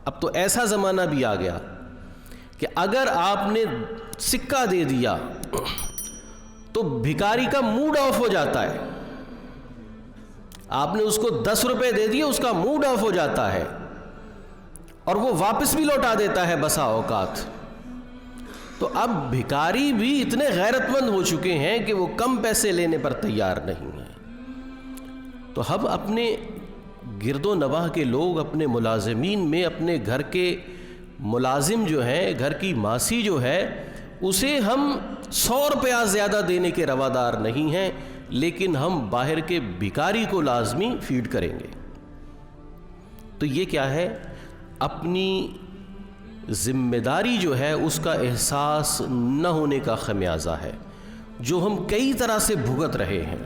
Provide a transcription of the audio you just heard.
अब तो ऐसा ज़माना भी आ गया कि अगर आपने सिक्का दे दिया तो भिखारी का मूड ऑफ हो जाता है। आपने उसको 10 रुपए दे दिए, उसका मूड ऑफ हो जाता है और वो वापस भी लौटा देता है बसा औकात। तो अब भिखारी भी इतने गैरतमंद हो चुके हैं कि वो कम पैसे लेने पर तैयार नहीं है। तो हम अपने गिरदो नवाह के लोग, अपने मुलाजिमीन में, अपने घर के मुलाजिम जो हैं, घर की मासी जो है, उसे हम 100 रुपया ज़्यादा देने के रवादार नहीं हैं, लेकिन हम बाहर के भिखारी को लाजमी फीड करेंगे। तो ये क्या है? अपनी जिम्मेदारी जो है उसका एहसास न होने का खमियाजा है, जो हम कई तरह से भुगत रहे हैं।